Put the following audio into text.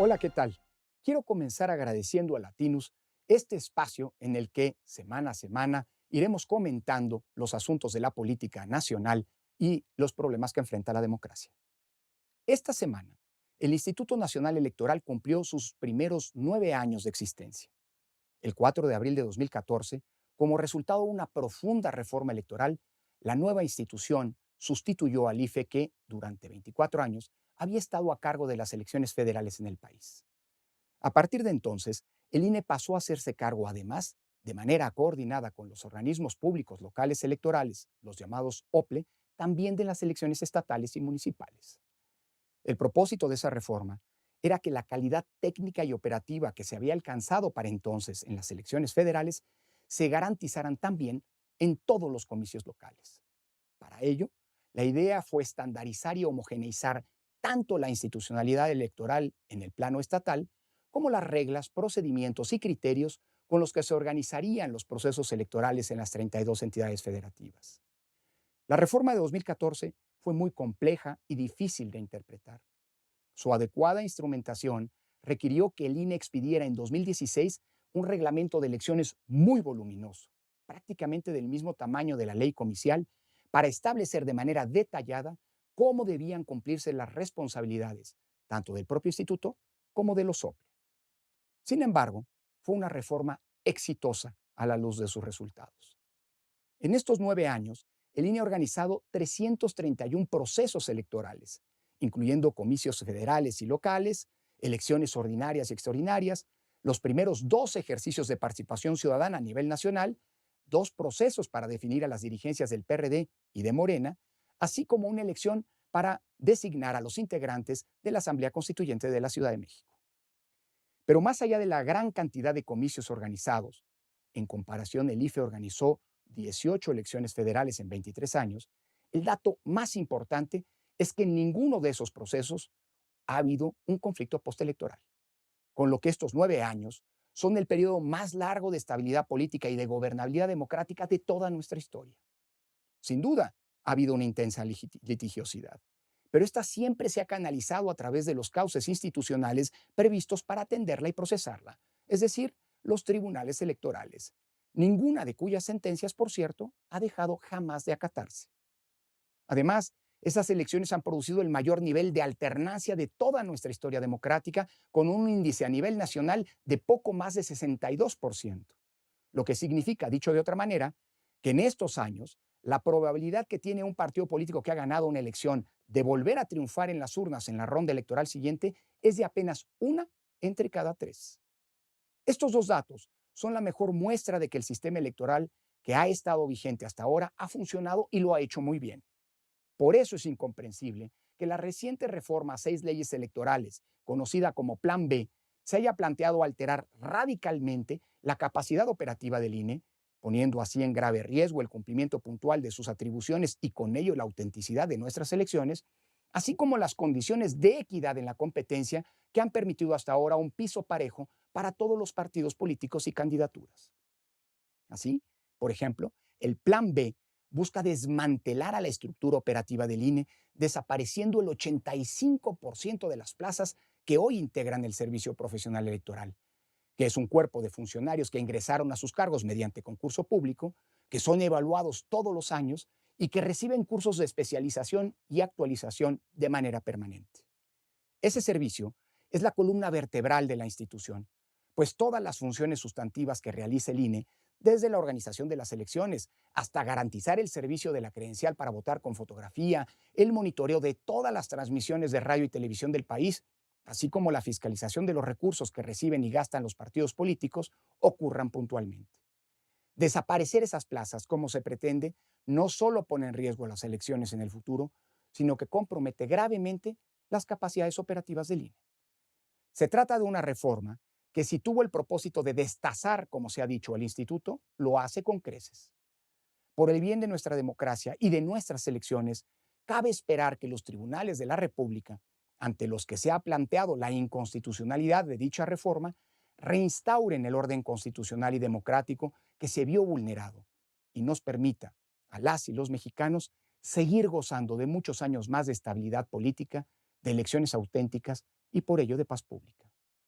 Hola, ¿qué tal? Quiero comenzar agradeciendo a Latinus este espacio en el que semana a semana iremos comentando los asuntos de la política nacional y los problemas que enfrenta la democracia. Esta semana, el Instituto Nacional Electoral cumplió sus primeros 9 años de existencia. El 4 de abril de 2014, como resultado de una profunda reforma electoral, la nueva institución sustituyó al IFE que, durante 24 años, había estado a cargo de las elecciones federales en el país. A partir de entonces, el INE pasó a hacerse cargo, además, de manera coordinada con los organismos públicos locales electorales, los llamados OPLE, también de las elecciones estatales y municipales. El propósito de esa reforma era que la calidad técnica y operativa que se había alcanzado para entonces en las elecciones federales se garantizaran también en todos los comicios locales. Para ello, la idea fue estandarizar y homogeneizar tanto la institucionalidad electoral en el plano estatal como las reglas, procedimientos y criterios con los que se organizarían los procesos electorales en las 32 entidades federativas. La reforma de 2014 fue muy compleja y difícil de interpretar. Su adecuada instrumentación requirió que el INE expidiera en 2016 un reglamento de elecciones muy voluminoso, prácticamente del mismo tamaño de la ley comicial, para establecer de manera detallada cómo debían cumplirse las responsabilidades, tanto del propio instituto como de los OPLE. Sin embargo, fue una reforma exitosa a la luz de sus resultados. En estos 9 años, el INE ha organizado 331 procesos electorales, incluyendo comicios federales y locales, elecciones ordinarias y extraordinarias, los primeros dos ejercicios de participación ciudadana a nivel nacional, dos procesos para definir a las dirigencias del PRD y de Morena, así como una elección para designar a los integrantes de la Asamblea Constituyente de la Ciudad de México. Pero más allá de la gran cantidad de comicios organizados, en comparación el IFE organizó 18 elecciones federales en 23 años, el dato más importante es que en ninguno de esos procesos ha habido un conflicto postelectoral, con lo que estos 9 años son el periodo más largo de estabilidad política y de gobernabilidad democrática de toda nuestra historia. Sin duda, ha habido una intensa litigiosidad, pero esta siempre se ha canalizado a través de los cauces institucionales previstos para atenderla y procesarla, es decir, los tribunales electorales, ninguna de cuyas sentencias, por cierto, ha dejado jamás de acatarse. Además, esas elecciones han producido el mayor nivel de alternancia de toda nuestra historia democrática, con un índice a nivel nacional de poco más de 62%, lo que significa, dicho de otra manera, que en estos años la probabilidad que tiene un partido político que ha ganado una elección de volver a triunfar en las urnas en la ronda electoral siguiente es de apenas una entre cada tres. Estos dos datos son la mejor muestra de que el sistema electoral que ha estado vigente hasta ahora ha funcionado y lo ha hecho muy bien. Por eso es incomprensible que la reciente reforma a 6 leyes electorales, conocida como Plan B, se haya planteado alterar radicalmente la capacidad operativa del INE, poniendo así en grave riesgo el cumplimiento puntual de sus atribuciones y con ello la autenticidad de nuestras elecciones, así como las condiciones de equidad en la competencia que han permitido hasta ahora un piso parejo para todos los partidos políticos y candidaturas. Así, por ejemplo, el Plan B busca desmantelar a la estructura operativa del INE, desapareciendo el 85% de las plazas que hoy integran el Servicio Profesional Electoral, que es un cuerpo de funcionarios que ingresaron a sus cargos mediante concurso público, que son evaluados todos los años y que reciben cursos de especialización y actualización de manera permanente. Ese servicio es la columna vertebral de la institución, pues todas las funciones sustantivas que realiza el INE, desde la organización de las elecciones hasta garantizar el servicio de la credencial para votar con fotografía, el monitoreo de todas las transmisiones de radio y televisión del país, así como la fiscalización de los recursos que reciben y gastan los partidos políticos, ocurran puntualmente. Desaparecer esas plazas, como se pretende, no solo pone en riesgo las elecciones en el futuro, sino que compromete gravemente las capacidades operativas del INE. Se trata de una reforma que, si tuvo el propósito de destazar, como se ha dicho, al instituto, lo hace con creces. Por el bien de nuestra democracia y de nuestras elecciones, cabe esperar que los tribunales de la República, ante los que se ha planteado la inconstitucionalidad de dicha reforma, reinstauren el orden constitucional y democrático que se vio vulnerado y nos permita a las y los mexicanos seguir gozando de muchos años más de estabilidad política, de elecciones auténticas y por ello de paz pública.